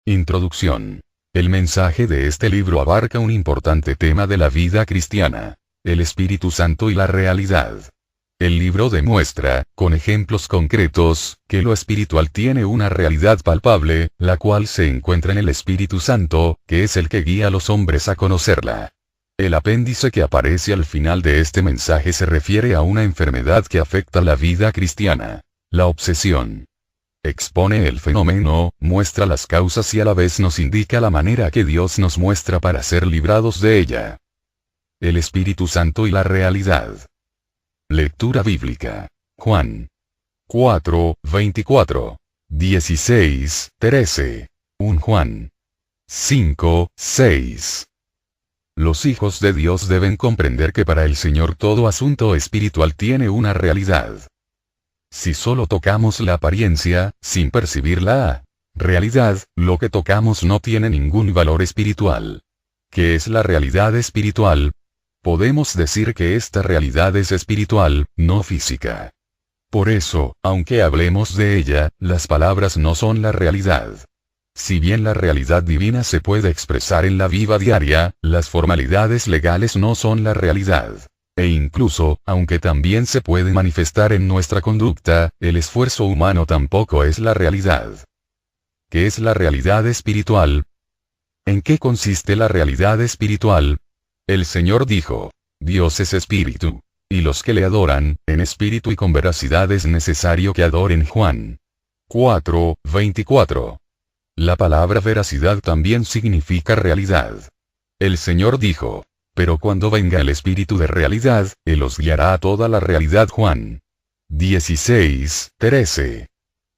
Introducción. El mensaje de este libro abarca un importante tema de la vida cristiana: el Espíritu Santo y la realidad. El libro demuestra, con ejemplos concretos, que lo espiritual tiene una realidad palpable, la cual se encuentra en el Espíritu Santo, que es el que guía a los hombres a conocerla. El apéndice que aparece al final de este mensaje se refiere a una enfermedad que afecta la vida cristiana: la obsesión. Expone el fenómeno, muestra las causas y a la vez nos indica la manera que Dios nos muestra para ser librados de ella. El Espíritu Santo y la realidad. Lectura bíblica. Juan 4, 24, 16, 13. 1 Juan 5, 6. Los hijos de Dios deben comprender que para el Señor todo asunto espiritual tiene una realidad. Si solo tocamos la apariencia, sin percibir la realidad, lo que tocamos no tiene ningún valor espiritual. ¿Qué es la realidad espiritual? Podemos decir que esta realidad es espiritual, no física. Por eso, aunque hablemos de ella, las palabras no son la realidad. Si bien la realidad divina se puede expresar en la vida diaria, las formalidades legales no son la realidad. E incluso, aunque también se puede manifestar en nuestra conducta, el esfuerzo humano tampoco es la realidad. ¿Qué es la realidad espiritual? ¿En qué consiste la realidad espiritual? El Señor dijo: Dios es espíritu, y los que le adoran, en espíritu y con veracidad es necesario que adoren. Juan 4, 24. La palabra veracidad también significa realidad. El Señor dijo: pero cuando venga el Espíritu de realidad, Él os guiará a toda la realidad. Juan 16, 13.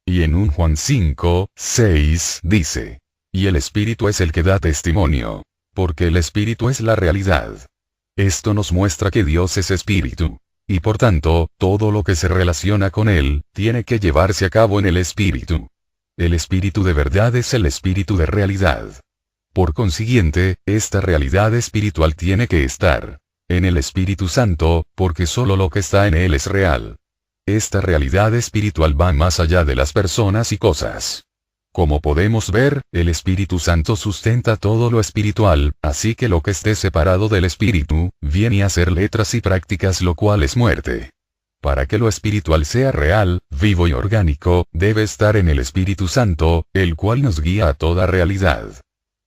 Y en 1 Juan 5, 6 dice: y el Espíritu es el que da testimonio, porque el Espíritu es la realidad. Esto nos muestra que Dios es Espíritu, y por tanto, todo lo que se relaciona con Él, tiene que llevarse a cabo en el Espíritu. El Espíritu de verdad es el Espíritu de realidad. Por consiguiente, esta realidad espiritual tiene que estar en el Espíritu Santo, porque solo lo que está en Él es real. Esta realidad espiritual va más allá de las personas y cosas. Como podemos ver, el Espíritu Santo sustenta todo lo espiritual, así que lo que esté separado del Espíritu, viene a ser letras y prácticas, lo cual es muerte. Para que lo espiritual sea real, vivo y orgánico, debe estar en el Espíritu Santo, el cual nos guía a toda realidad.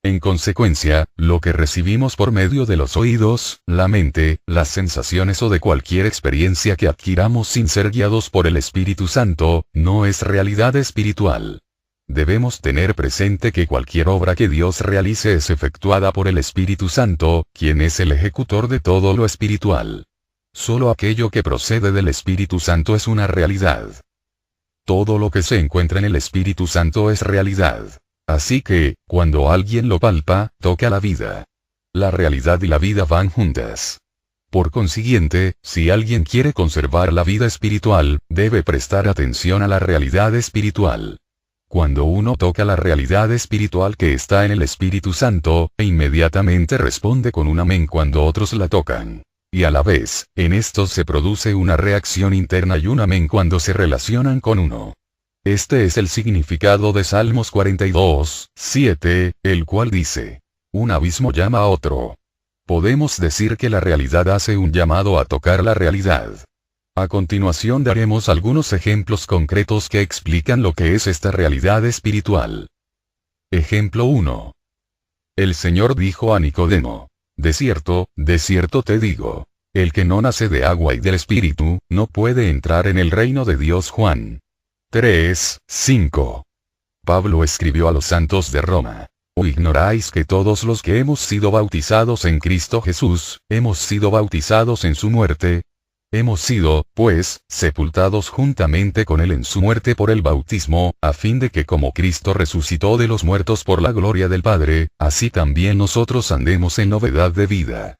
En consecuencia, lo que recibimos por medio de los oídos, la mente, las sensaciones o de cualquier experiencia que adquiramos sin ser guiados por el Espíritu Santo, no es realidad espiritual. Debemos tener presente que cualquier obra que Dios realice es efectuada por el Espíritu Santo, quien es el ejecutor de todo lo espiritual. Solo aquello que procede del Espíritu Santo es una realidad. Todo lo que se encuentra en el Espíritu Santo es realidad. Así que, cuando alguien lo palpa, toca la vida. La realidad y la vida van juntas. Por consiguiente, si alguien quiere conservar la vida espiritual, debe prestar atención a la realidad espiritual. Cuando uno toca la realidad espiritual que está en el Espíritu Santo, inmediatamente responde con un amén cuando otros la tocan. Y a la vez, en esto se produce una reacción interna y un amén cuando se relacionan con uno. Este es el significado de Salmos 42, 7, el cual dice: un abismo llama a otro. Podemos decir que la realidad hace un llamado a tocar la realidad. A continuación daremos algunos ejemplos concretos que explican lo que es esta realidad espiritual. Ejemplo 1. El Señor dijo a Nicodemo: de cierto te digo, el que no nace de agua y del Espíritu, no puede entrar en el reino de Dios. Juan 3, 5. Pablo escribió a los santos de Roma: ¿o ignoráis que todos los que hemos sido bautizados en Cristo Jesús, hemos sido bautizados en su muerte? Hemos sido, pues, sepultados juntamente con él en su muerte por el bautismo, a fin de que como Cristo resucitó de los muertos por la gloria del Padre, así también nosotros andemos en novedad de vida.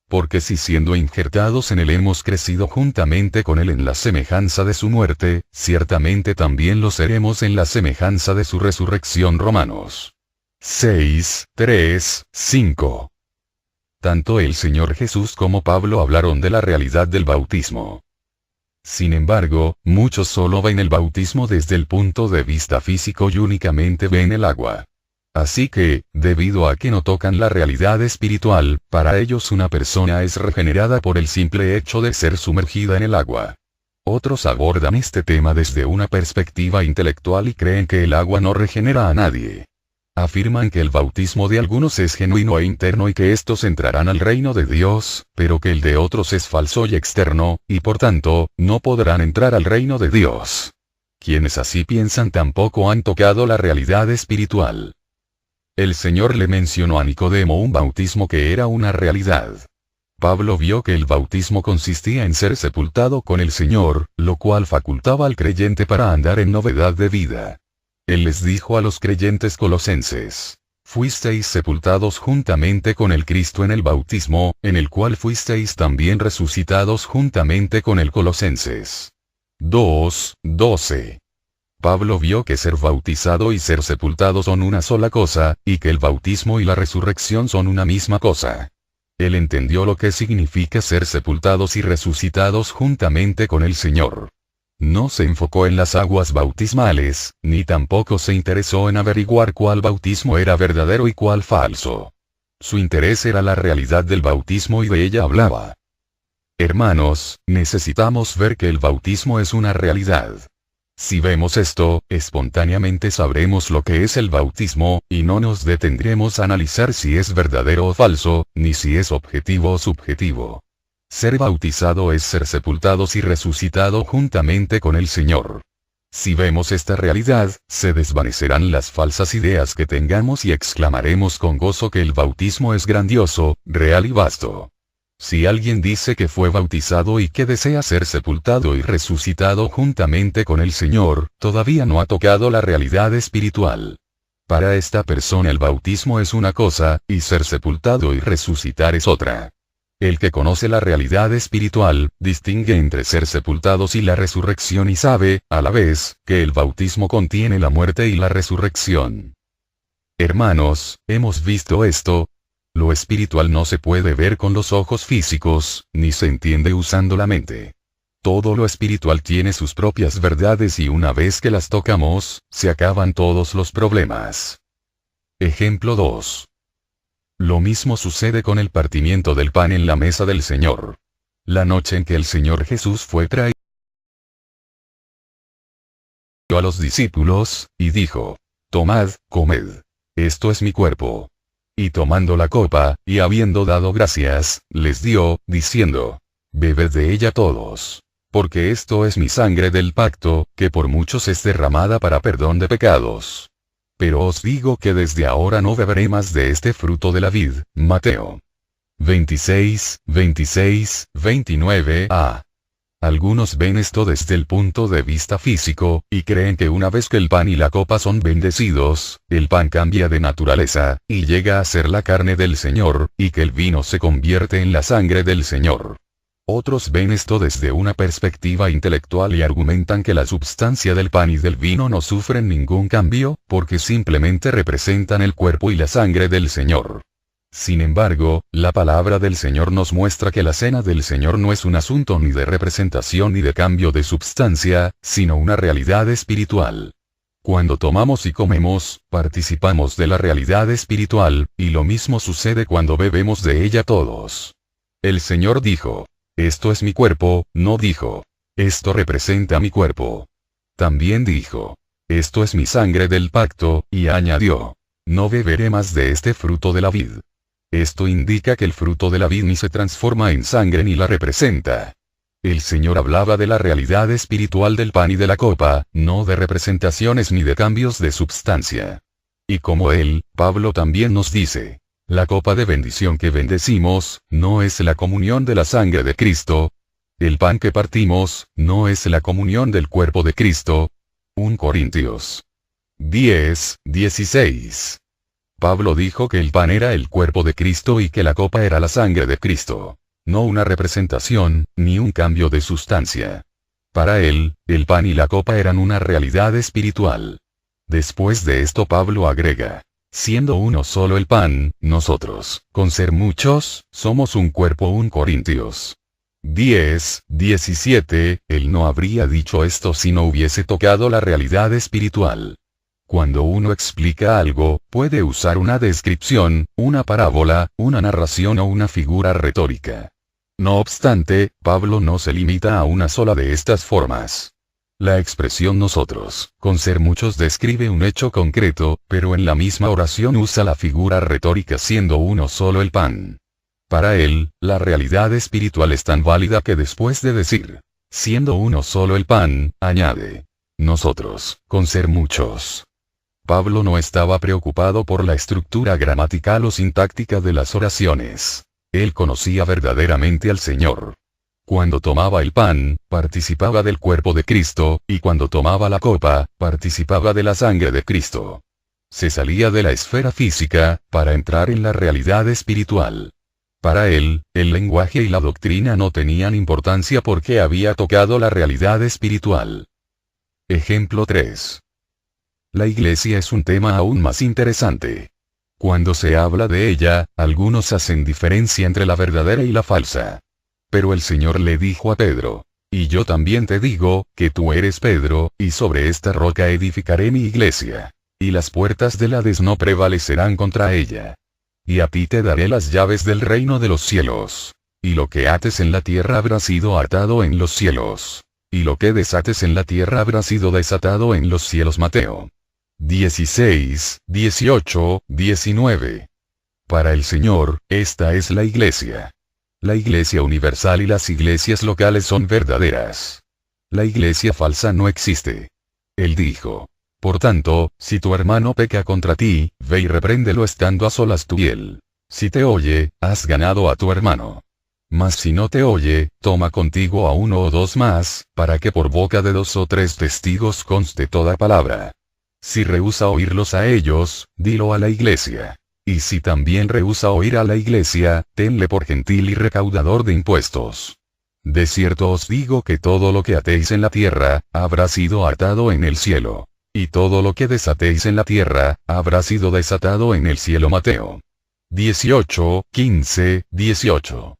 Porque si siendo injertados en él hemos crecido juntamente con él en la semejanza de su muerte, ciertamente también lo seremos en la semejanza de su resurrección. Romanos 6, 3, 5. Tanto el Señor Jesús como Pablo hablaron de la realidad del bautismo. Sin embargo, muchos solo ven el bautismo desde el punto de vista físico y únicamente ven el agua. Así que, debido a que no tocan la realidad espiritual, para ellos una persona es regenerada por el simple hecho de ser sumergida en el agua. Otros abordan este tema desde una perspectiva intelectual y creen que el agua no regenera a nadie. Afirman que el bautismo de algunos es genuino e interno y que estos entrarán al reino de Dios, pero que el de otros es falso y externo, y por tanto, no podrán entrar al reino de Dios. Quienes así piensan tampoco han tocado la realidad espiritual. El Señor le mencionó a Nicodemo un bautismo que era una realidad. Pablo vio que el bautismo consistía en ser sepultado con el Señor, lo cual facultaba al creyente para andar en novedad de vida. Él les dijo a los creyentes colosenses: fuisteis sepultados juntamente con el Cristo en el bautismo, en el cual fuisteis también resucitados juntamente con el Colosenses 2:12. Pablo vio que ser bautizado y ser sepultado son una sola cosa, y que el bautismo y la resurrección son una misma cosa. Él entendió lo que significa ser sepultados y resucitados juntamente con el Señor. No se enfocó en las aguas bautismales, ni tampoco se interesó en averiguar cuál bautismo era verdadero y cuál falso. Su interés era la realidad del bautismo y de ella hablaba. Hermanos, necesitamos ver que el bautismo es una realidad. Si vemos esto, espontáneamente sabremos lo que es el bautismo, y no nos detendremos a analizar si es verdadero o falso, ni si es objetivo o subjetivo. Ser bautizado es ser sepultados y resucitado juntamente con el Señor. Si vemos esta realidad, se desvanecerán las falsas ideas que tengamos y exclamaremos con gozo que el bautismo es grandioso, real y vasto. Si alguien dice que fue bautizado y que desea ser sepultado y resucitado juntamente con el Señor, todavía no ha tocado la realidad espiritual. Para esta persona el bautismo es una cosa, y ser sepultado y resucitar es otra. El que conoce la realidad espiritual, distingue entre ser sepultados y la resurrección y sabe, a la vez, que el bautismo contiene la muerte y la resurrección. Hermanos, hemos visto esto. Lo espiritual no se puede ver con los ojos físicos, ni se entiende usando la mente. Todo lo espiritual tiene sus propias verdades y una vez que las tocamos, se acaban todos los problemas. Ejemplo 2. Lo mismo sucede con el partimiento del pan en la mesa del Señor. La noche en que el Señor Jesús fue traído a los discípulos, y dijo: tomad, comed. Esto es mi cuerpo. Y tomando la copa, y habiendo dado gracias, les dio, diciendo: bebed de ella todos. Porque esto es mi sangre del pacto, que por muchos es derramada para perdón de pecados. Pero os digo que desde ahora no beberé más de este fruto de la vid. Mateo 26, 29a. Algunos ven esto desde el punto de vista físico, y creen que una vez que el pan y la copa son bendecidos, el pan cambia de naturaleza, y llega a ser la carne del Señor, y que el vino se convierte en la sangre del Señor. Otros ven esto desde una perspectiva intelectual y argumentan que la substancia del pan y del vino no sufren ningún cambio, porque simplemente representan el cuerpo y la sangre del Señor. Sin embargo, la palabra del Señor nos muestra que la cena del Señor no es un asunto ni de representación ni de cambio de substancia, sino una realidad espiritual. Cuando tomamos y comemos, participamos de la realidad espiritual, y lo mismo sucede cuando bebemos de ella todos. El Señor dijo: esto es mi cuerpo, no dijo: esto representa mi cuerpo. También dijo: esto es mi sangre del pacto, y añadió: no beberé más de este fruto de la vid. Esto indica que el fruto de la vid ni se transforma en sangre ni la representa. El Señor hablaba de la realidad espiritual del pan y de la copa, no de representaciones ni de cambios de substancia. Y como Él, Pablo también nos dice: la copa de bendición que bendecimos, no es la comunión de la sangre de Cristo. El pan que partimos, no es la comunión del cuerpo de Cristo. 1 Corintios 10, 16. Pablo dijo que el pan era el cuerpo de Cristo y que la copa era la sangre de Cristo. No una representación, ni un cambio de sustancia. Para él, el pan y la copa eran una realidad espiritual. Después de esto Pablo agrega: siendo uno solo el pan, nosotros, con ser muchos, somos un cuerpo. 1 Corintios 10, 17, él no habría dicho esto si no hubiese tocado la realidad espiritual. Cuando uno explica algo, puede usar una descripción, una parábola, una narración o una figura retórica. No obstante, Pablo no se limita a una sola de estas formas. La expresión nosotros, con ser muchos, describe un hecho concreto, pero en la misma oración usa la figura retórica siendo uno solo el pan. Para él, la realidad espiritual es tan válida que después de decir, siendo uno solo el pan, añade, nosotros, con ser muchos. Pablo no estaba preocupado por la estructura gramatical o sintáctica de las oraciones. Él conocía verdaderamente al Señor. Cuando tomaba el pan, participaba del cuerpo de Cristo, y cuando tomaba la copa, participaba de la sangre de Cristo. Se salía de la esfera física, para entrar en la realidad espiritual. Para él, el lenguaje y la doctrina no tenían importancia porque había tocado la realidad espiritual. Ejemplo 3. La iglesia es un tema aún más interesante. Cuando se habla de ella, algunos hacen diferencia entre la verdadera y la falsa. Pero el Señor le dijo a Pedro, y yo también te digo, que tú eres Pedro, y sobre esta roca edificaré mi iglesia. Y las puertas del Hades no prevalecerán contra ella. Y a ti te daré las llaves del reino de los cielos. Y lo que ates en la tierra habrá sido atado en los cielos. Y lo que desates en la tierra habrá sido desatado en los cielos. Mateo 16, 18, 19. Para el Señor, esta es la iglesia. La iglesia universal y las iglesias locales son verdaderas. La iglesia falsa no existe. Él dijo, por tanto, si tu hermano peca contra ti, ve y repréndelo estando a solas tú y él. Si te oye, has ganado a tu hermano. Mas si no te oye, toma contigo a uno o dos más, para que por boca de 2 o 3 testigos conste toda palabra. Si rehúsa oírlos a ellos, dilo a la iglesia. Y si también rehúsa oír a la iglesia, tenle por gentil y recaudador de impuestos. De cierto os digo que todo lo que atéis en la tierra, habrá sido atado en el cielo. Y todo lo que desatéis en la tierra, habrá sido desatado en el cielo. Mateo 18, 15, 18.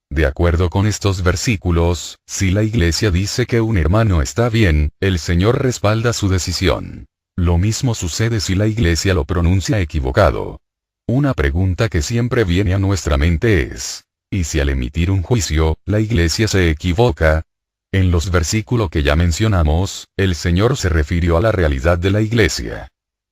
De acuerdo con estos versículos, si la iglesia dice que un hermano está bien, el Señor respalda su decisión. Lo mismo sucede si la iglesia lo pronuncia equivocado. Una pregunta que siempre viene a nuestra mente es, ¿y si al emitir un juicio, la iglesia se equivoca? En los versículos que ya mencionamos, el Señor se refirió a la realidad de la iglesia.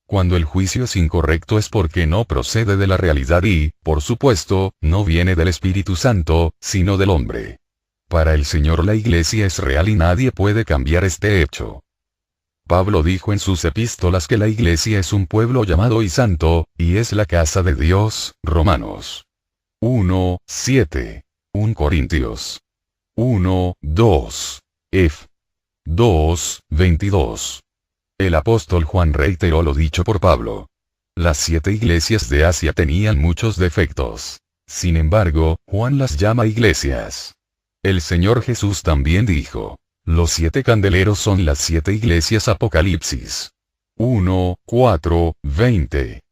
Cuando el juicio es incorrecto es porque no procede de la realidad y, por supuesto, no viene del Espíritu Santo, sino del hombre. Para el Señor la iglesia es real y nadie puede cambiar este hecho. Pablo dijo en sus epístolas que la iglesia es un pueblo llamado y santo, y es la casa de Dios, Romanos 1, 7, 1 Corintios 1, 2, F. 2, 22. El apóstol Juan reiteró lo dicho por Pablo. Las 7 iglesias de Asia tenían muchos defectos. Sin embargo, Juan las llama iglesias. El Señor Jesús también dijo, los 7 candeleros son las 7 iglesias. Apocalipsis 1, 4, 20.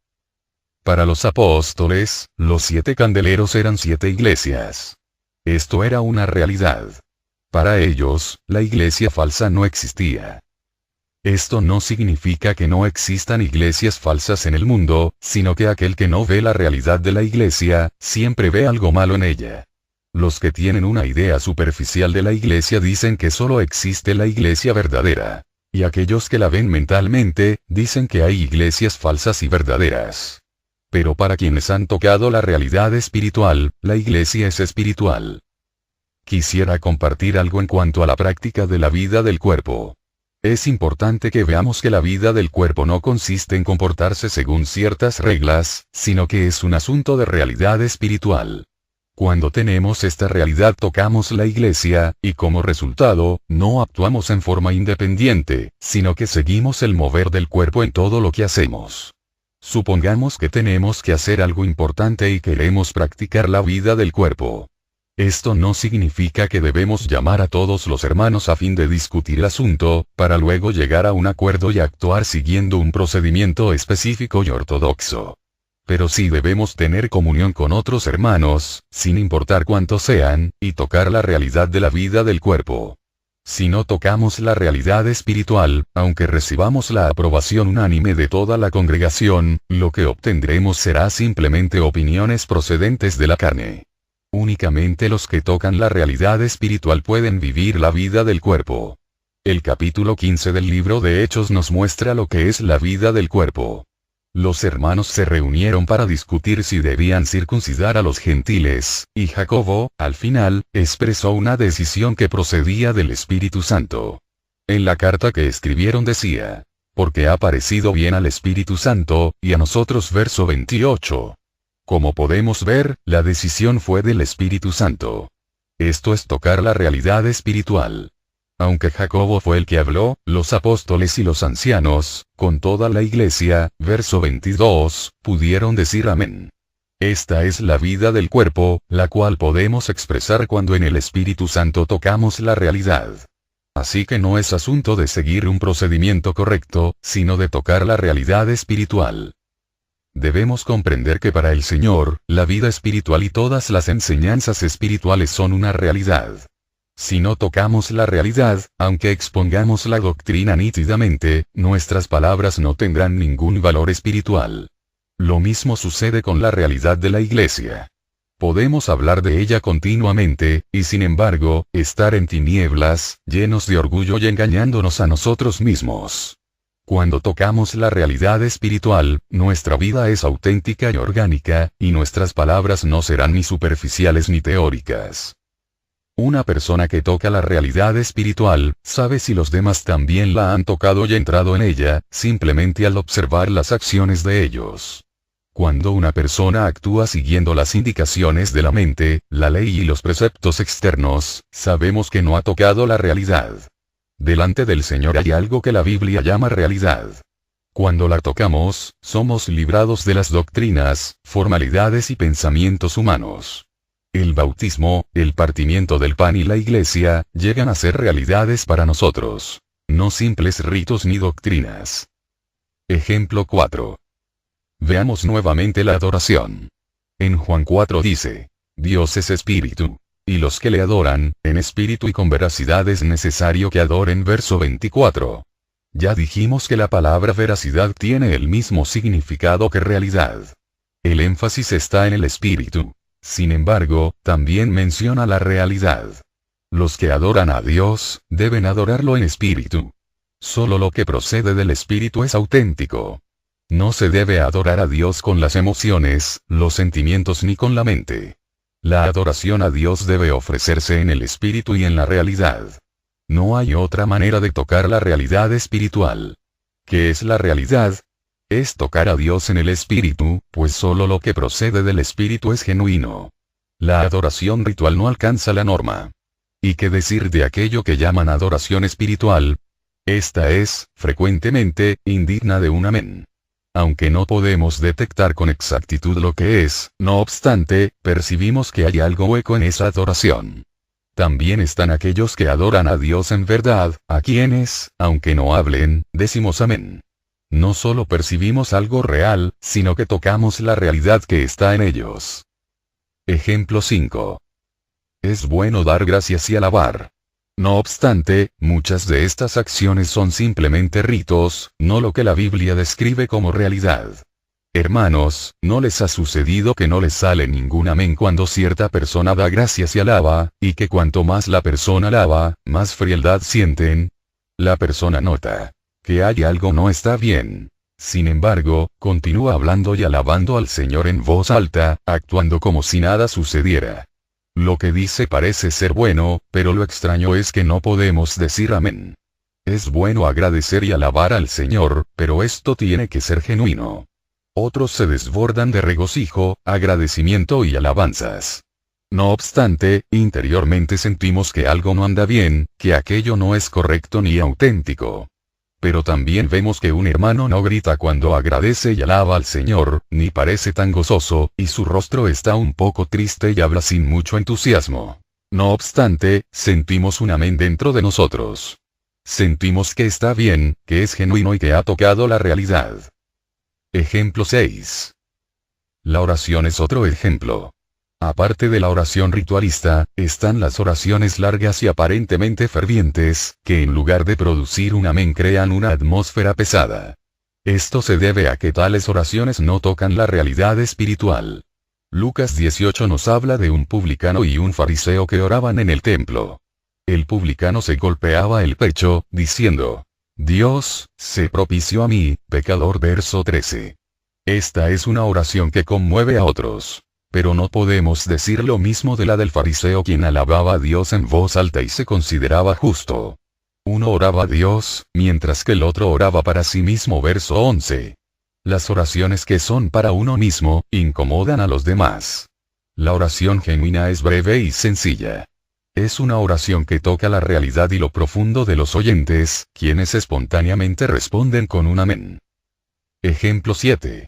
Para los apóstoles, los 7 candeleros eran 7 iglesias. Esto era una realidad. Para ellos, la iglesia falsa no existía. Esto no significa que no existan iglesias falsas en el mundo, sino que aquel que no ve la realidad de la iglesia, siempre ve algo malo en ella. Los que tienen una idea superficial de la iglesia dicen que solo existe la iglesia verdadera. Y aquellos que la ven mentalmente, dicen que hay iglesias falsas y verdaderas. Pero para quienes han tocado la realidad espiritual, la iglesia es espiritual. Quisiera compartir algo en cuanto a la práctica de la vida del cuerpo. Es importante que veamos que la vida del cuerpo no consiste en comportarse según ciertas reglas, sino que es un asunto de realidad espiritual. Cuando tenemos esta realidad tocamos la iglesia, y como resultado, no actuamos en forma independiente, sino que seguimos el mover del cuerpo en todo lo que hacemos. Supongamos que tenemos que hacer algo importante y queremos practicar la vida del cuerpo. Esto no significa que debemos llamar a todos los hermanos a fin de discutir el asunto, para luego llegar a un acuerdo y actuar siguiendo un procedimiento específico y ortodoxo. Pero sí debemos tener comunión con otros hermanos, sin importar cuántos sean, y tocar la realidad de la vida del cuerpo. Si no tocamos la realidad espiritual, aunque recibamos la aprobación unánime de toda la congregación, lo que obtendremos será simplemente opiniones procedentes de la carne. Únicamente los que tocan la realidad espiritual pueden vivir la vida del cuerpo. El capítulo 15 del libro de Hechos nos muestra lo que es la vida del cuerpo. Los hermanos se reunieron para discutir si debían circuncidar a los gentiles, y Jacobo, al final, expresó una decisión que procedía del Espíritu Santo. En la carta que escribieron decía, porque ha parecido bien al Espíritu Santo, y a nosotros verso 28. Como podemos ver, la decisión fue del Espíritu Santo. Esto es tocar la realidad espiritual. Aunque Jacobo fue el que habló, los apóstoles y los ancianos, con toda la iglesia, verso 22, pudieron decir amén. Esta es la vida del cuerpo, la cual podemos expresar cuando en el Espíritu Santo tocamos la realidad. Así que no es asunto de seguir un procedimiento correcto, sino de tocar la realidad espiritual. Debemos comprender que para el Señor, la vida espiritual y todas las enseñanzas espirituales son una realidad. Si no tocamos la realidad, aunque expongamos la doctrina nítidamente, nuestras palabras no tendrán ningún valor espiritual. Lo mismo sucede con la realidad de la iglesia. Podemos hablar de ella continuamente, y sin embargo, estar en tinieblas, llenos de orgullo y engañándonos a nosotros mismos. Cuando tocamos la realidad espiritual, nuestra vida es auténtica y orgánica, y nuestras palabras no serán ni superficiales ni teóricas. Una persona que toca la realidad espiritual, sabe si los demás también la han tocado y entrado en ella, simplemente al observar las acciones de ellos. Cuando una persona actúa siguiendo las indicaciones de la mente, la ley y los preceptos externos, sabemos que no ha tocado la realidad. Delante del Señor hay algo que la Biblia llama realidad. Cuando la tocamos, somos librados de las doctrinas, formalidades y pensamientos humanos. El bautismo, el partimiento del pan y la iglesia, llegan a ser realidades para nosotros. No simples ritos ni doctrinas. Ejemplo 4. Veamos nuevamente la adoración. En Juan 4 dice, Dios es espíritu. Y los que le adoran, en espíritu y con veracidad es necesario que adoren verso 24. Ya dijimos que la palabra veracidad tiene el mismo significado que realidad. El énfasis está en el espíritu. Sin embargo, también menciona la realidad. Los que adoran a Dios, deben adorarlo en espíritu. Solo lo que procede del espíritu es auténtico. No se debe adorar a Dios con las emociones, los sentimientos ni con la mente. La adoración a Dios debe ofrecerse en el espíritu y en la realidad. No hay otra manera de tocar la realidad espiritual. ¿Qué es la realidad? Es tocar a Dios en el espíritu, pues solo lo que procede del espíritu es genuino. La adoración ritual no alcanza la norma. ¿Y qué decir de aquello que llaman adoración espiritual? Esta es, frecuentemente, indigna de un amén. Aunque no podemos detectar con exactitud lo que es, no obstante, percibimos que hay algo hueco en esa adoración. También están aquellos que adoran a Dios en verdad, a quienes, aunque no hablen, decimos amén. No solo percibimos algo real, sino que tocamos la realidad que está en ellos. Ejemplo 5. Es bueno dar gracias y alabar. No obstante, muchas de estas acciones son simplemente ritos, no lo que la Biblia describe como realidad. Hermanos, ¿no les ha sucedido que no les sale ningún amén cuando cierta persona da gracias y alaba, y que cuanto más la persona alaba, más frialdad sienten? La persona nota que hay algo no está bien. Sin embargo, continúa hablando y alabando al Señor en voz alta, actuando como si nada sucediera. Lo que dice parece ser bueno, pero lo extraño es que no podemos decir amén. Es bueno agradecer y alabar al Señor, pero esto tiene que ser genuino. Otros se desbordan de regocijo, agradecimiento y alabanzas. No obstante, interiormente sentimos que algo no anda bien, que aquello no es correcto ni auténtico. Pero también vemos que un hermano no grita cuando agradece y alaba al Señor, ni parece tan gozoso, y su rostro está un poco triste y habla sin mucho entusiasmo. No obstante, sentimos un amén dentro de nosotros. Sentimos que está bien, que es genuino y que ha tocado la realidad. Ejemplo 6. La oración es otro ejemplo. Aparte de la oración ritualista, están las oraciones largas y aparentemente fervientes, que en lugar de producir un amén crean una atmósfera pesada. Esto se debe a que tales oraciones no tocan la realidad espiritual. Lucas 18 nos habla de un publicano y un fariseo que oraban en el templo. El publicano se golpeaba el pecho, diciendo: Dios, sé propicio a mí, pecador. Verso 13. Esta es una oración que conmueve a otros. Pero no podemos decir lo mismo de la del fariseo, quien alababa a Dios en voz alta y se consideraba justo. Uno oraba a Dios, mientras que el otro oraba para sí mismo. Verso 11. Las oraciones que son para uno mismo, incomodan a los demás. La oración genuina es breve y sencilla. Es una oración que toca la realidad y lo profundo de los oyentes, quienes espontáneamente responden con un amén. Ejemplo 7.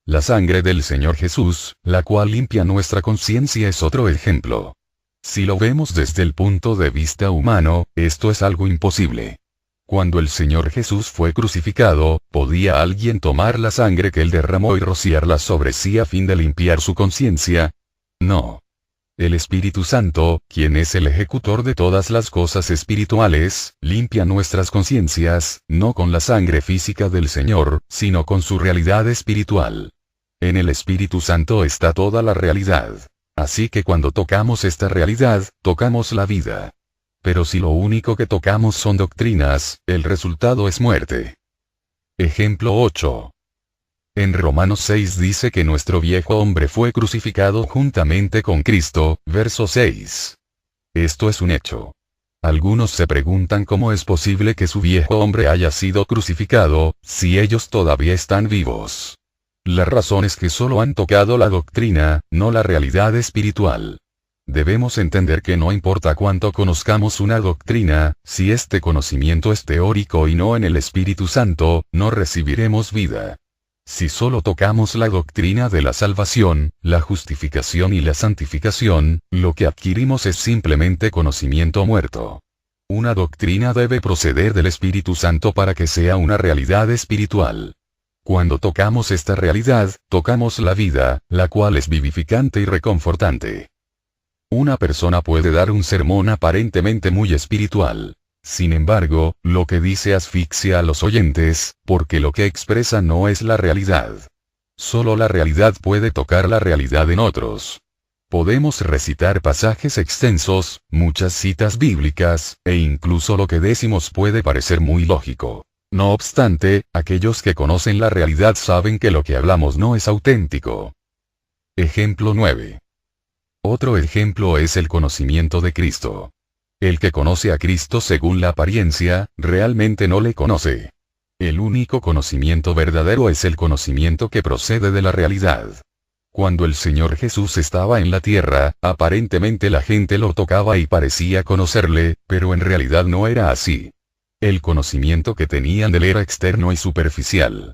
La sangre del Señor Jesús, la cual limpia nuestra conciencia, es otro ejemplo. Si lo vemos desde el punto de vista humano, esto es algo imposible. Cuando el Señor Jesús fue crucificado, ¿podía alguien tomar la sangre que él derramó y rociarla sobre sí a fin de limpiar su conciencia? No. El Espíritu Santo, quien es el ejecutor de todas las cosas espirituales, limpia nuestras conciencias, no con la sangre física del Señor, sino con su realidad espiritual. En el Espíritu Santo está toda la realidad. Así que cuando tocamos esta realidad, tocamos la vida. Pero si lo único que tocamos son doctrinas, el resultado es muerte. Ejemplo 8. En Romanos 6 dice que nuestro viejo hombre fue crucificado juntamente con Cristo, verso 6. Esto es un hecho. Algunos se preguntan cómo es posible que su viejo hombre haya sido crucificado, si ellos todavía están vivos. La razón es que solo han tocado la doctrina, no la realidad espiritual. Debemos entender que no importa cuánto conozcamos una doctrina, si este conocimiento es teórico y no en el Espíritu Santo, no recibiremos vida. Si solo tocamos la doctrina de la salvación, la justificación y la santificación, lo que adquirimos es simplemente conocimiento muerto. Una doctrina debe proceder del Espíritu Santo para que sea una realidad espiritual. Cuando tocamos esta realidad, tocamos la vida, la cual es vivificante y reconfortante. Una persona puede dar un sermón aparentemente muy espiritual. Sin embargo, lo que dice asfixia a los oyentes, porque lo que expresa no es la realidad. Solo la realidad puede tocar la realidad en otros. Podemos recitar pasajes extensos, muchas citas bíblicas, e incluso lo que decimos puede parecer muy lógico. No obstante, aquellos que conocen la realidad saben que lo que hablamos no es auténtico. Ejemplo 9. Otro ejemplo es el conocimiento de Cristo. El que conoce a Cristo según la apariencia, realmente no le conoce. El único conocimiento verdadero es el conocimiento que procede de la realidad. Cuando el Señor Jesús estaba en la tierra, aparentemente la gente lo tocaba y parecía conocerle, pero en realidad no era así. El conocimiento que tenían de él era externo y superficial.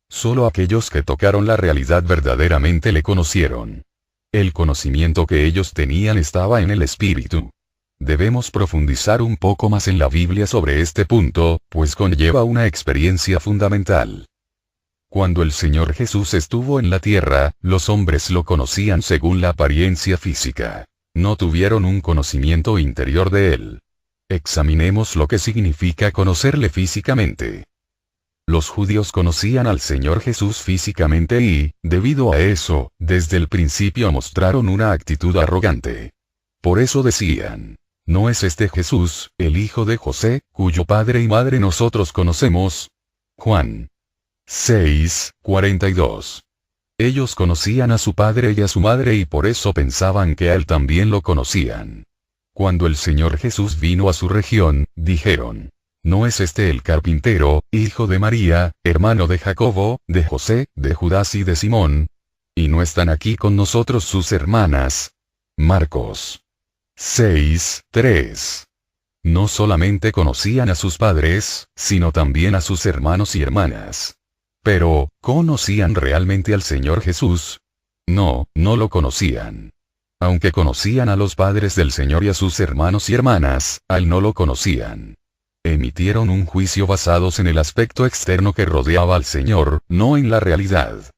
Solo aquellos que tocaron la realidad verdaderamente le conocieron. El conocimiento que ellos tenían estaba en el Espíritu. Debemos profundizar un poco más en la Biblia sobre este punto, pues conlleva una experiencia fundamental. Cuando el Señor Jesús estuvo en la tierra, los hombres lo conocían según la apariencia física. No tuvieron un conocimiento interior de él. Examinemos lo que significa conocerle físicamente. Los judíos conocían al Señor Jesús físicamente y, debido a eso, desde el principio mostraron una actitud arrogante. Por eso decían: ¿no es este Jesús, el hijo de José, cuyo padre y madre nosotros conocemos? Juan 6:42. Ellos conocían a su padre y a su madre y por eso pensaban que a él también lo conocían. Cuando el Señor Jesús vino a su región, dijeron: ¿no es este el carpintero, hijo de María, hermano de Jacobo, de José, de Judas y de Simón? ¿Y no están aquí con nosotros sus hermanas? Marcos 6:3. No solamente conocían a sus padres, sino también a sus hermanos y hermanas. Pero, ¿conocían realmente al Señor Jesús? No, no lo conocían. Aunque conocían a los padres del Señor y a sus hermanos y hermanas, a él no lo conocían. Emitieron un juicio basados en el aspecto externo que rodeaba al Señor, no en la realidad.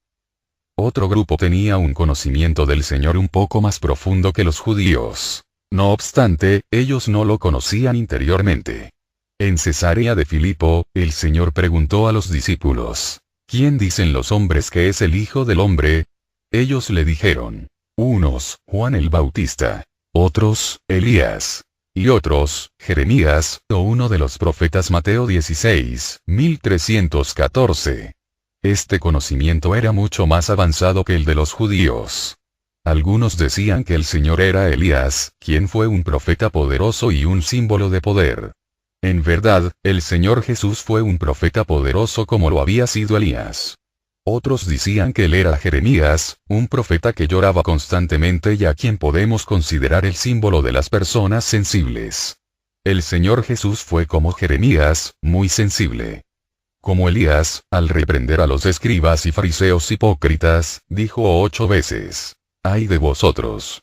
Otro grupo tenía un conocimiento del Señor un poco más profundo que los judíos. No obstante, ellos no lo conocían interiormente. En Cesarea de Filipo, el Señor preguntó a los discípulos: ¿Quién dicen los hombres que es el Hijo del Hombre? Ellos le dijeron: unos, Juan el Bautista; otros, Elías; y otros, Jeremías, o uno de los profetas. Mateo 16:1314. Este conocimiento era mucho más avanzado que el de los judíos. Algunos decían que el Señor era Elías, quien fue un profeta poderoso y un símbolo de poder. En verdad, el Señor Jesús fue un profeta poderoso como lo había sido Elías. Otros decían que él era Jeremías, un profeta que lloraba constantemente y a quien podemos considerar el símbolo de las personas sensibles. El Señor Jesús fue como Jeremías, muy sensible. Como Elías, al reprender a los escribas y fariseos hipócritas, dijo 8 veces: ¡ay de vosotros!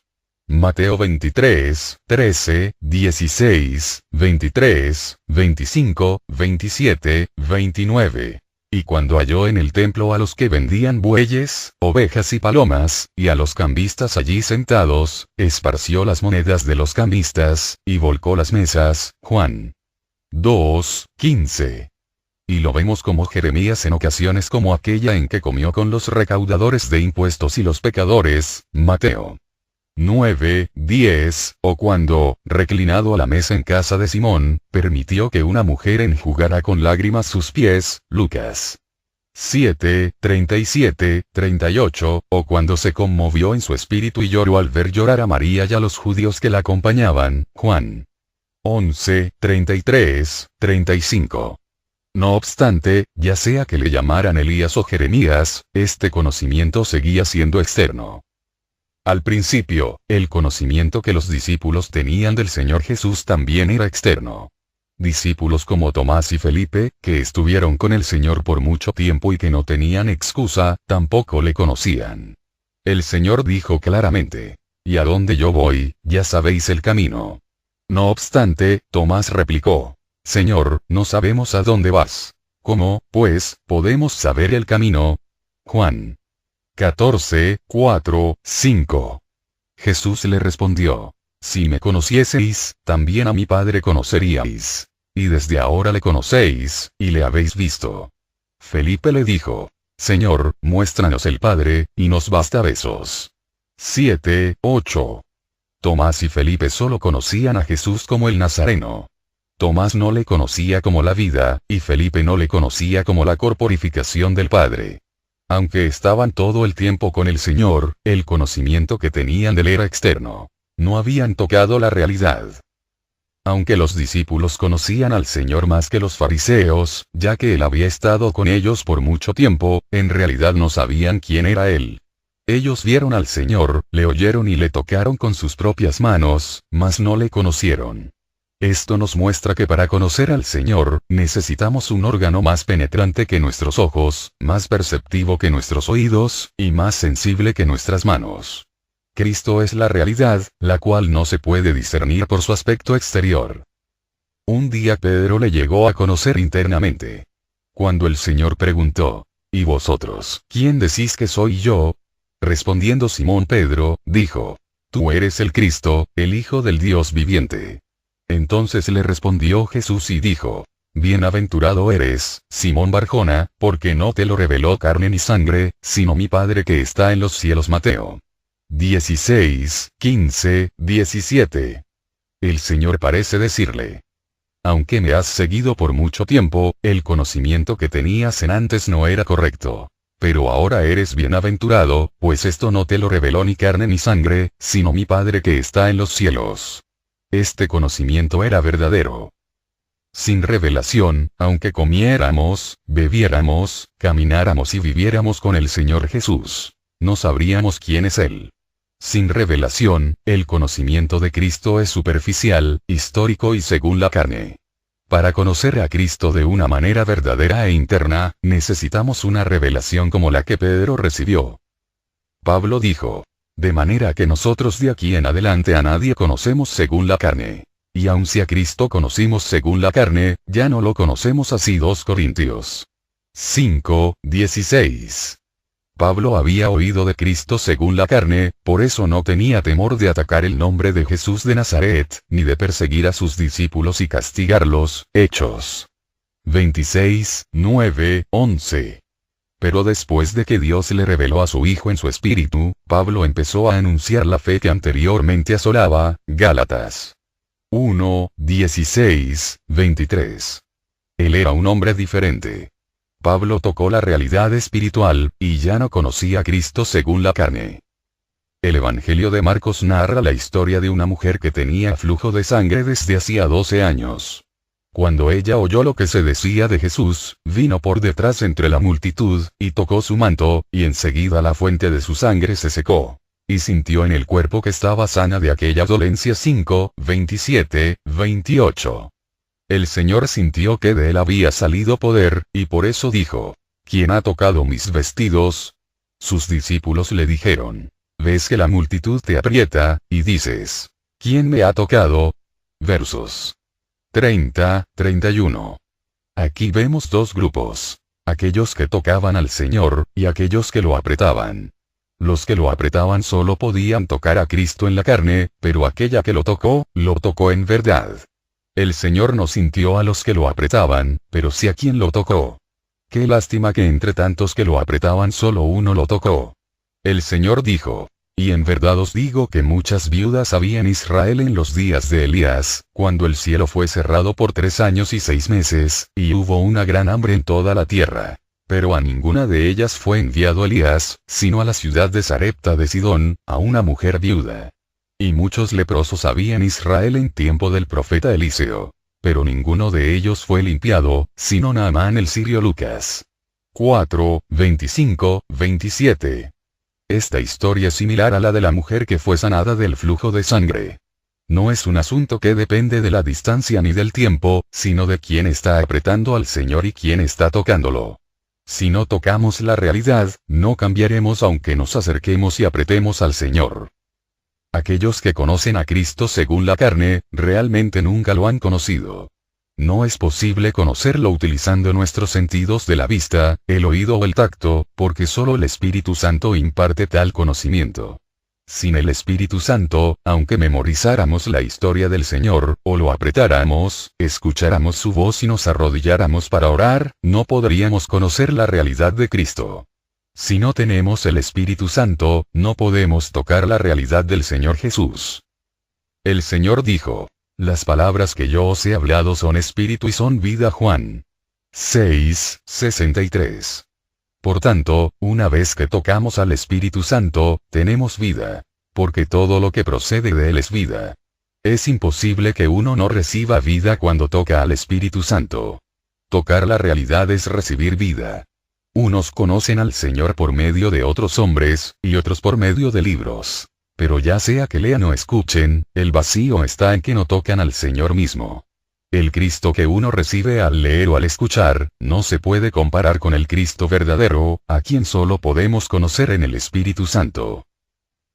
Mateo 23, 13, 16, 23, 25, 27, 29. Y cuando halló en el templo a los que vendían bueyes, ovejas y palomas, y a los cambistas allí sentados, esparció las monedas de los cambistas, y volcó las mesas. Juan 2, 15. Y lo vemos como Jeremías en ocasiones como aquella en que comió con los recaudadores de impuestos y los pecadores. Mateo 9, 10, o cuando, reclinado a la mesa en casa de Simón, permitió que una mujer enjugara con lágrimas sus pies. Lucas 7, 37, 38, o cuando se conmovió en su espíritu y lloró al ver llorar a María y a los judíos que la acompañaban. Juan 11, 33, 35. No obstante, ya sea que le llamaran Elías o Jeremías, este conocimiento seguía siendo externo. Al principio, el conocimiento que los discípulos tenían del Señor Jesús también era externo. Discípulos como Tomás y Felipe, que estuvieron con el Señor por mucho tiempo y que no tenían excusa, tampoco le conocían. El Señor dijo claramente: «Y a donde yo voy, ya sabéis el camino». No obstante, Tomás replicó: «Señor, no sabemos a dónde vas. ¿Cómo, pues, podemos saber el camino?» Juan 14, 4, 5. Jesús le respondió: «Si me conocieseis, también a mi Padre conoceríais. Y desde ahora le conocéis, y le habéis visto». Felipe le dijo: «Señor, muéstranos el Padre, y nos basta». Besos 7, 8. Tomás y Felipe solo conocían a Jesús como el Nazareno. Tomás no le conocía como la vida, y Felipe no le conocía como la corporificación del Padre. Aunque estaban todo el tiempo con el Señor, el conocimiento que tenían de él era externo. No habían tocado la realidad. Aunque los discípulos conocían al Señor más que los fariseos, ya que él había estado con ellos por mucho tiempo, en realidad no sabían quién era él. Ellos vieron al Señor, le oyeron y le tocaron con sus propias manos, mas no le conocieron. Esto nos muestra que para conocer al Señor, necesitamos un órgano más penetrante que nuestros ojos, más perceptivo que nuestros oídos, y más sensible que nuestras manos. Cristo es la realidad, la cual no se puede discernir por su aspecto exterior. Un día Pedro le llegó a conocer internamente. Cuando el Señor preguntó: «¿Y vosotros, quién decís que soy yo?», respondiendo Simón Pedro, dijo: «Tú eres el Cristo, el Hijo del Dios viviente». Entonces le respondió Jesús y dijo: «Bienaventurado eres, Simón Barjona, porque no te lo reveló carne ni sangre, sino mi Padre que está en los cielos». Mateo 16, 15, 17. El Señor parece decirle: «Aunque me has seguido por mucho tiempo, el conocimiento que tenías en antes no era correcto. Pero ahora eres bienaventurado, pues esto no te lo reveló ni carne ni sangre, sino mi Padre que está en los cielos». Este conocimiento era verdadero. Sin revelación, aunque comiéramos, bebiéramos, camináramos y viviéramos con el Señor Jesús, no sabríamos quién es Él. Sin revelación, el conocimiento de Cristo es superficial, histórico y según la carne. Para conocer a Cristo de una manera verdadera e interna, necesitamos una revelación como la que Pedro recibió. Pablo dijo: «De manera que nosotros de aquí en adelante a nadie conocemos según la carne. Y aun si a Cristo conocimos según la carne, ya no lo conocemos así». 2 Corintios 5, 16. Pablo había oído de Cristo según la carne, por eso no tenía temor de atacar el nombre de Jesús de Nazaret, ni de perseguir a sus discípulos y castigarlos. Hechos 26, 9, 11. Pero después de que Dios le reveló a su Hijo en su espíritu, Pablo empezó a anunciar la fe que anteriormente asolaba. Gálatas 1, 16, 23. Él era un hombre diferente. Pablo tocó la realidad espiritual, y ya no conocía a Cristo según la carne. El Evangelio de Marcos narra la historia de una mujer que tenía flujo de sangre desde hacía 12 años. Cuando ella oyó lo que se decía de Jesús, vino por detrás entre la multitud, y tocó su manto, y enseguida la fuente de su sangre se secó. Y sintió en el cuerpo que estaba sana de aquella dolencia. 5, 27, 28. El Señor sintió que de él había salido poder, y por eso dijo: ¿Quién ha tocado mis vestidos? Sus discípulos le dijeron: ¿Ves que la multitud te aprieta, y dices: ¿Quién me ha tocado? Versos 30, 31. Aquí vemos dos grupos: aquellos que tocaban al Señor, y aquellos que lo apretaban. Los que lo apretaban solo podían tocar a Cristo en la carne, pero aquella que lo tocó en verdad. El Señor no sintió a los que lo apretaban, pero sí a quien lo tocó. Qué lástima que entre tantos que lo apretaban solo uno lo tocó. El Señor dijo: Y en verdad os digo que muchas viudas había en Israel en los días de Elías, cuando el cielo fue cerrado por 3 años y 6 meses, y hubo una gran hambre en toda la tierra. Pero a ninguna de ellas fue enviado Elías, sino a la ciudad de Sarepta de Sidón, a una mujer viuda. Y muchos leprosos había en Israel en tiempo del profeta Eliseo. Pero ninguno de ellos fue limpiado, sino Naamán el sirio. Lucas 4, 25, 27. Esta historia es similar a la de la mujer que fue sanada del flujo de sangre. No es un asunto que depende de la distancia ni del tiempo, sino de quién está apretando al Señor y quién está tocándolo. Si no tocamos la realidad, no cambiaremos aunque nos acerquemos y apretemos al Señor. Aquellos que conocen a Cristo según la carne, realmente nunca lo han conocido. No es posible conocerlo utilizando nuestros sentidos de la vista, el oído o el tacto, porque solo el Espíritu Santo imparte tal conocimiento. Sin el Espíritu Santo, aunque memorizáramos la historia del Señor, o lo apretáramos, escucháramos su voz y nos arrodilláramos para orar, no podríamos conocer la realidad de Cristo. Si no tenemos el Espíritu Santo, no podemos tocar la realidad del Señor Jesús. El Señor dijo: Las palabras que yo os he hablado son espíritu y son vida. Juan 6, 63. Por tanto, una vez que tocamos al Espíritu Santo, tenemos vida. Porque todo lo que procede de él es vida. Es imposible que uno no reciba vida cuando toca al Espíritu Santo. Tocar la realidad es recibir vida. Unos conocen al Señor por medio de otros hombres, y otros por medio de libros. Pero ya sea que lean o escuchen, el vacío está en que no tocan al Señor mismo. El Cristo que uno recibe al leer o al escuchar, no se puede comparar con el Cristo verdadero, a quien solo podemos conocer en el Espíritu Santo.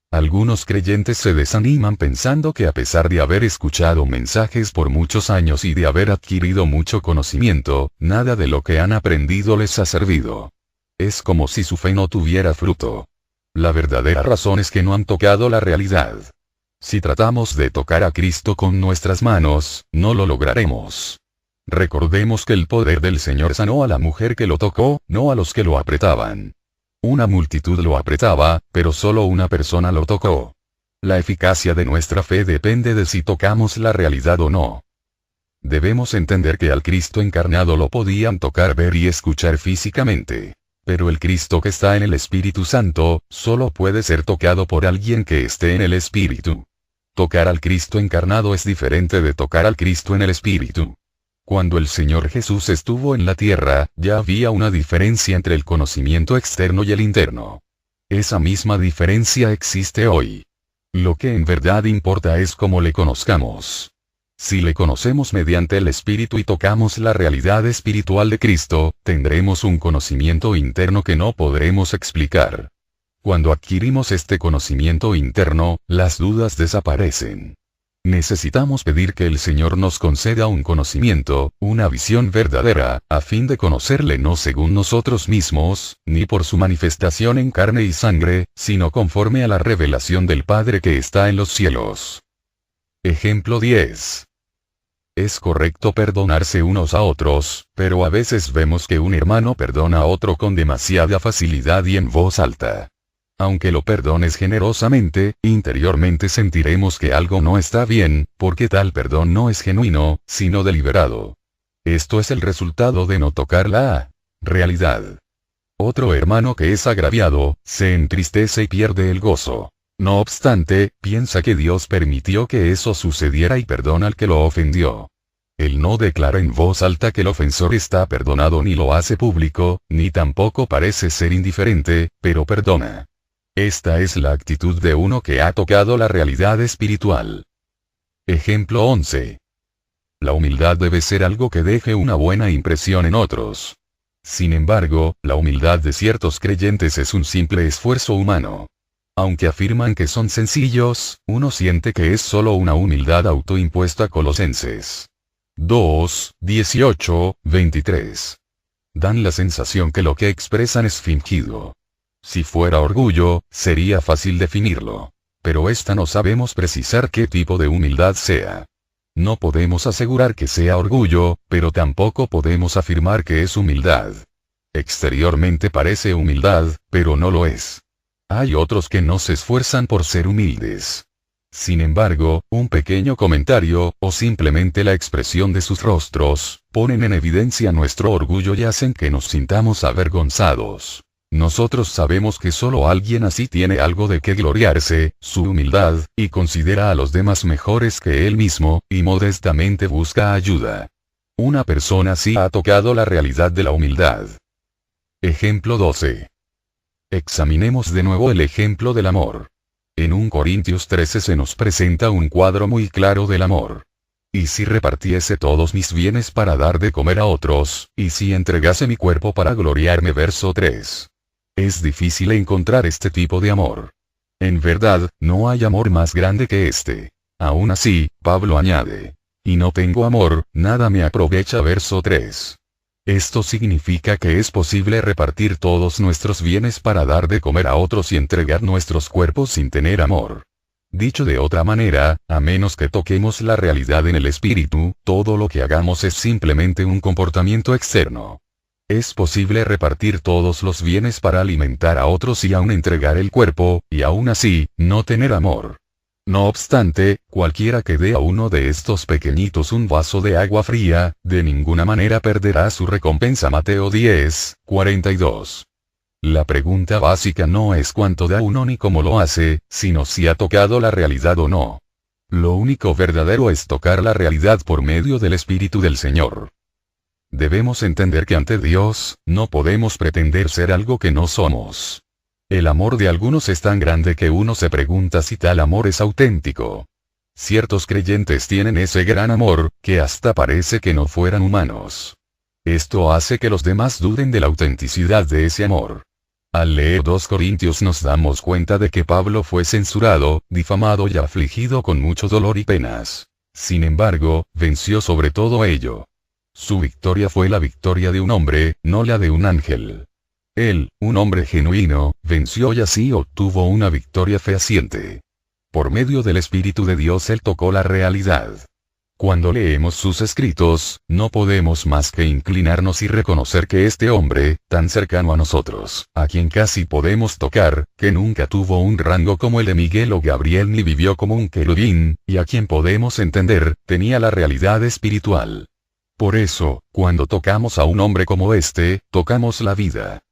Algunos creyentes se desaniman pensando que a pesar de haber escuchado mensajes por muchos años y de haber adquirido mucho conocimiento, nada de lo que han aprendido les ha servido. Es como si su fe no tuviera fruto. La verdadera razón es que no han tocado la realidad. Si tratamos de tocar a Cristo con nuestras manos, no lo lograremos. Recordemos que el poder del Señor sanó a la mujer que lo tocó, no a los que lo apretaban. Una multitud lo apretaba, pero solo una persona lo tocó. La eficacia de nuestra fe depende de si tocamos la realidad o no. Debemos entender que al Cristo encarnado lo podían tocar, ver y escuchar físicamente. Pero el Cristo que está en el Espíritu Santo, solo puede ser tocado por alguien que esté en el Espíritu. Tocar al Cristo encarnado es diferente de tocar al Cristo en el Espíritu. Cuando el Señor Jesús estuvo en la tierra, ya había una diferencia entre el conocimiento externo y el interno. Esa misma diferencia existe hoy. Lo que en verdad importa es cómo le conozcamos. Si le conocemos mediante el Espíritu y tocamos la realidad espiritual de Cristo, tendremos un conocimiento interno que no podremos explicar. Cuando adquirimos este conocimiento interno, las dudas desaparecen. Necesitamos pedir que el Señor nos conceda un conocimiento, una visión verdadera, a fin de conocerle no según nosotros mismos, ni por su manifestación en carne y sangre, sino conforme a la revelación del Padre que está en los cielos. Ejemplo 10. Es correcto perdonarse unos a otros, pero a veces vemos que un hermano perdona a otro con demasiada facilidad y en voz alta. Aunque lo perdones generosamente, interiormente sentiremos que algo no está bien, porque tal perdón no es genuino, sino deliberado. Esto es el resultado de no tocar la realidad. Otro hermano que es agraviado, se entristece y pierde el gozo. No obstante, piensa que Dios permitió que eso sucediera y perdona al que lo ofendió. Él no declara en voz alta que el ofensor está perdonado ni lo hace público, ni tampoco parece ser indiferente, pero perdona. Esta es la actitud de uno que ha tocado la realidad espiritual. Ejemplo 11. La humildad debe ser algo que deje una buena impresión en otros. Sin embargo, la humildad de ciertos creyentes es un simple esfuerzo humano. Aunque afirman que son sencillos, uno siente que es solo una humildad autoimpuesta. Colosenses 2, 18, 23. Dan la sensación que lo que expresan es fingido. Si fuera orgullo, sería fácil definirlo. Pero esta no sabemos precisar qué tipo de humildad sea. No podemos asegurar que sea orgullo, pero tampoco podemos afirmar que es humildad. Exteriormente parece humildad, pero no lo es. Hay otros que no se esfuerzan por ser humildes. Sin embargo, un pequeño comentario, o simplemente la expresión de sus rostros, ponen en evidencia nuestro orgullo y hacen que nos sintamos avergonzados. Nosotros sabemos que solo alguien así tiene algo de qué gloriarse, su humildad, y considera a los demás mejores que él mismo, y modestamente busca ayuda. Una persona así ha tocado la realidad de la humildad. Ejemplo 12. Examinemos de nuevo el ejemplo del amor. En 1 Corintios 13 se nos presenta un cuadro muy claro del amor. Y si repartiese todos mis bienes para dar de comer a otros, y si entregase mi cuerpo para gloriarme. Verso 3. Es difícil encontrar este tipo de amor. En verdad, no hay amor más grande que este. Aún así, Pablo añade: y no tengo amor, nada me aprovecha. Verso 3. Esto significa que es posible repartir todos nuestros bienes para dar de comer a otros y entregar nuestros cuerpos sin tener amor. Dicho de otra manera, a menos que toquemos la realidad en el espíritu, todo lo que hagamos es simplemente un comportamiento externo. Es posible repartir todos los bienes para alimentar a otros y aún entregar el cuerpo, y aún así, no tener amor. No obstante, cualquiera que dé a uno de estos pequeñitos un vaso de agua fría, de ninguna manera perderá su recompensa. Mateo 10, 42. La pregunta básica no es cuánto da uno ni cómo lo hace, sino si ha tocado la realidad o no. Lo único verdadero es tocar la realidad por medio del Espíritu del Señor. Debemos entender que ante Dios, no podemos pretender ser algo que no somos. El amor de algunos es tan grande que uno se pregunta si tal amor es auténtico. Ciertos creyentes tienen ese gran amor, que hasta parece que no fueran humanos. Esto hace que los demás duden de la autenticidad de ese amor. Al leer 2 Corintios nos damos cuenta de que Pablo fue censurado, difamado y afligido con mucho dolor y penas. Sin embargo, venció sobre todo ello. Su victoria fue la victoria de un hombre, no la de un ángel. Él, un hombre genuino, venció y así obtuvo una victoria fehaciente. Por medio del Espíritu de Dios él tocó la realidad. Cuando leemos sus escritos, no podemos más que inclinarnos y reconocer que este hombre, tan cercano a nosotros, a quien casi podemos tocar, que nunca tuvo un rango como el de Miguel o Gabriel ni vivió como un querubín, y a quien podemos entender, tenía la realidad espiritual. Por eso, cuando tocamos a un hombre como este, tocamos la vida.